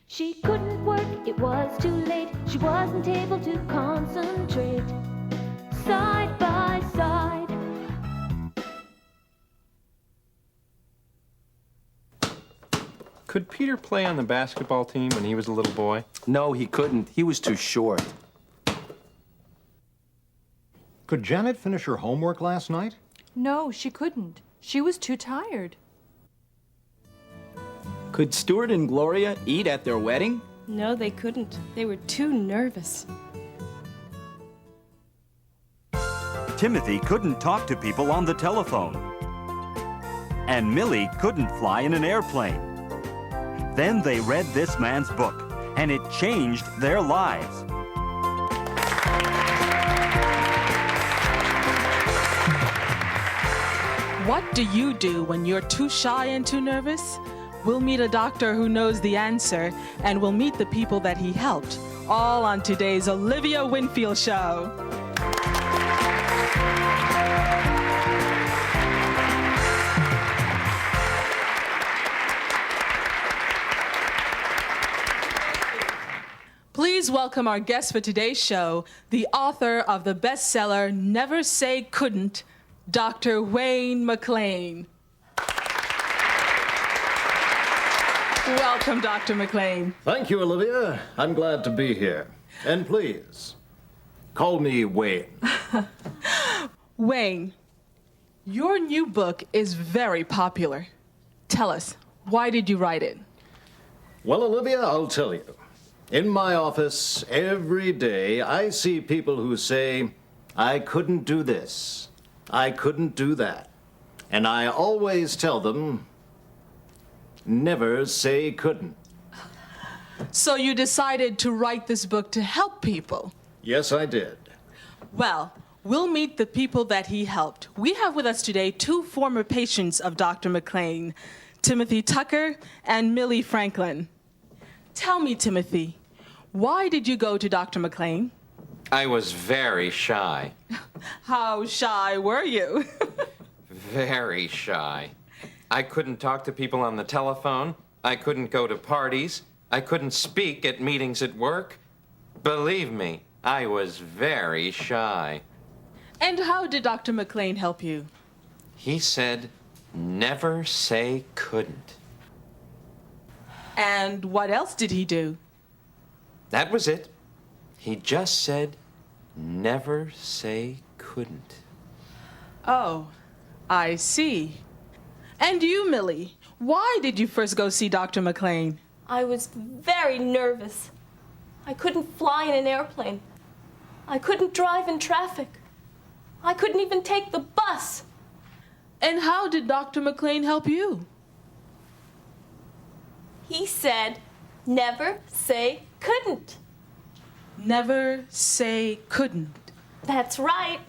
She couldn't work, it was too late. She wasn't able to concentrate. Side by side. Could Peter play on the basketball team when he was a little boy? No, he couldn't. He was too short. Could Janet finish her homework last night? No, she couldn't. She was too tired. Could Stuart and Gloria eat at their wedding? No, they couldn't. They were too nervous. Timothy couldn't talk to people on the telephone. And Millie couldn't fly in an airplane. Then they read this man's book, and it changed their lives. What do you do when you're too shy and too nervous? We'll meet a doctor who knows the answer, and we'll meet the people that he helped, all on today's Olivia Winfield Show. Please welcome our guest for today's show, the author of the bestseller Never Say Couldn't, Dr. Wayne McLean. Welcome, Dr. McLean. Thank you, Olivia. I'm glad to be here. And please, call me Wayne. Wayne, your new book is very popular. Tell us, why did you write it? Well, Olivia, I'll tell you. In my office, every day, I see people who say, I couldn't do this, I couldn't do that. And I always tell them, never say couldn't. So you decided to write this book to help people? Yes, I did. Well, we'll meet the people that he helped. We have with us today two former patients of Dr. McLean, Timothy Tucker and Millie Franklin. Tell me, Timothy, why did you go to Dr. McLean? I was very shy. How shy were you? Very shy. I couldn't talk to people on the telephone. I couldn't go to parties. I couldn't speak at meetings at work. Believe me, I was very shy. And how did Dr. McLean help you? He said, never say couldn't. And what else did he do? That was it. He just said, never say couldn't. Oh, I see. And you, Millie, why did you first go see Dr. McLean? I was very nervous. I couldn't fly in an airplane. I couldn't drive in traffic. I couldn't even take the bus. And how did Dr. McLean help you? He said, never say couldn't. Never say couldn't. That's right.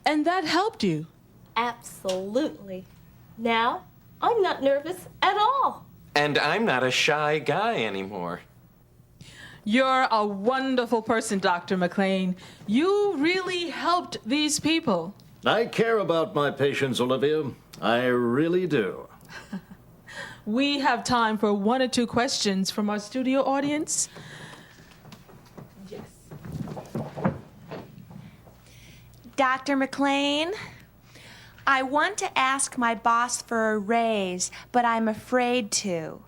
And that helped you? Absolutely. Now, I'm not nervous at all. And I'm not a shy guy anymore. You're a wonderful person, Dr. McLean. You really helped these people. I care about my patients, Olivia. I really do. We have time for one or two questions from our studio audience. Yes. Dr. McLean, I want to ask my boss for a raise, but I'm afraid to.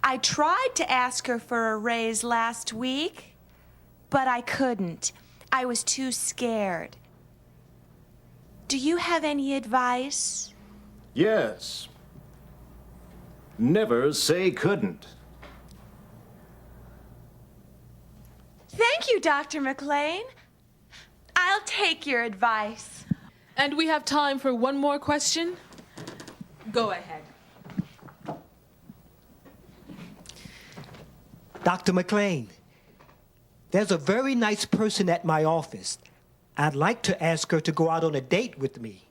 I tried to ask her for a raise last week, but I couldn't. I was too scared. Do you have any advice? Yes. Never say couldn't. Thank you, Dr. McLean. I'll take your advice. And we have time for one more question. Go ahead. Dr. McLean, there's a very nice person at my office. I'd like to ask her to go out on a date with me.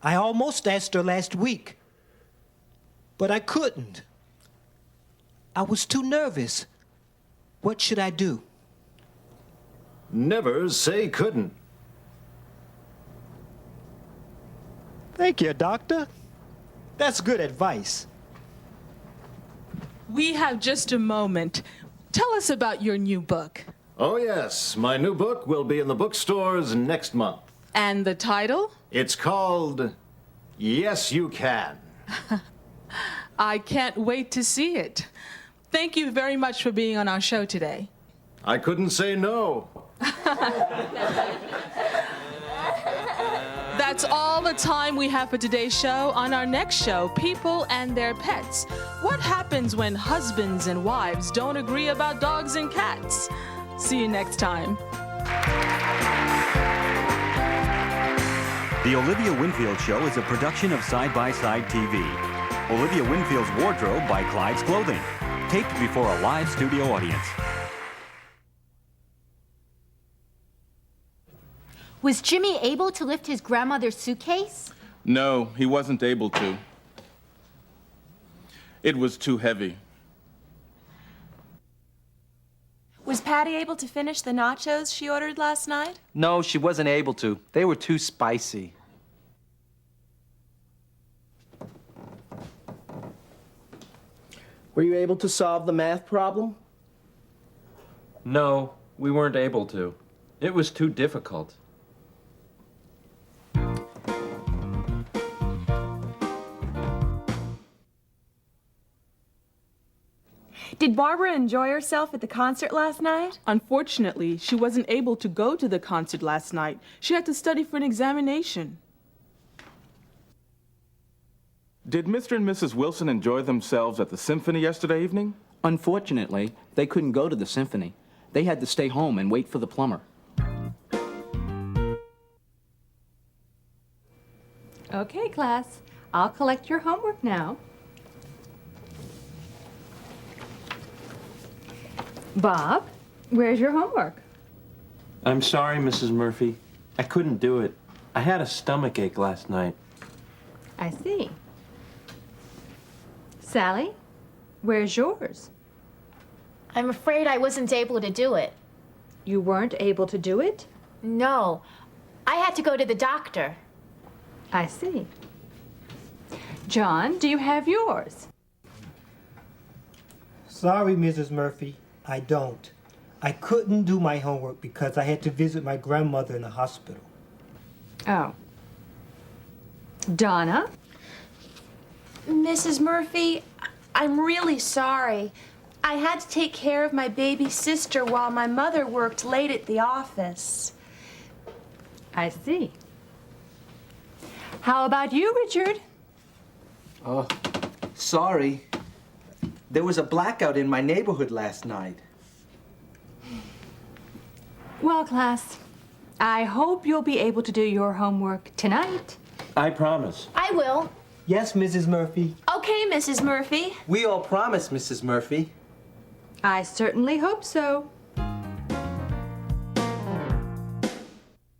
I almost asked her last week, but I couldn't. I was too nervous. What should I do? Never say couldn't. Thank you, Doctor. That's good advice. We have just a moment. tell us about your new book. Oh, yes. My new book will be in the bookstores next month. And the title? It's called Yes, You Can. I can't wait to see it. Thank you very much for being on our show today. I couldn't say no. That's all the time we have for today's show. On our next show, people and their pets. What happens when husbands and wives don't agree about dogs and cats? See you next time. The Olivia Winfield Show is a production of Side by Side TV. Olivia Winfield's Wardrobe by Clyde's Clothing. Taped before a live studio audience. Was Jimmy able to lift his grandmother's suitcase? No, he wasn't able to. It was too heavy. Was Patty able to finish the nachos she ordered last night? No, she wasn't able to. They were too spicy. Were you able to solve the math problem? No, we weren't able to. It was too difficult. Did Barbara enjoy herself at the concert last night? Unfortunately, she wasn't able to go to the concert last night. She had to study for an examination. Did Mr. and Mrs. Wilson enjoy themselves at the symphony yesterday evening? Unfortunately, they couldn't go to the symphony. They had to stay home and wait for the plumber. Okay, class. I'll collect your homework now. Bob, where's your homework? I'm sorry, Mrs. Murphy. I couldn't do it. I had a stomachache last night. I see. Sally, where's yours? I'm afraid I wasn't able to do it. You weren't able to do it? No. I had to go to the doctor. I see. John, do you have yours? Sorry, Mrs. Murphy, I don't. I couldn't do my homework because I had to visit my grandmother in the hospital. Oh. Donna? Mrs. Murphy, I'm really sorry. I had to take care of my baby sister while my mother worked late at the office. I see. How about you, Richard? Oh, sorry. There was a blackout in my neighborhood last night. Well, class, I hope you'll be able to do your homework tonight. I promise. I will. Yes, Mrs. Murphy. Okay, Mrs. Murphy. We all promised, Mrs. Murphy. I certainly hope so.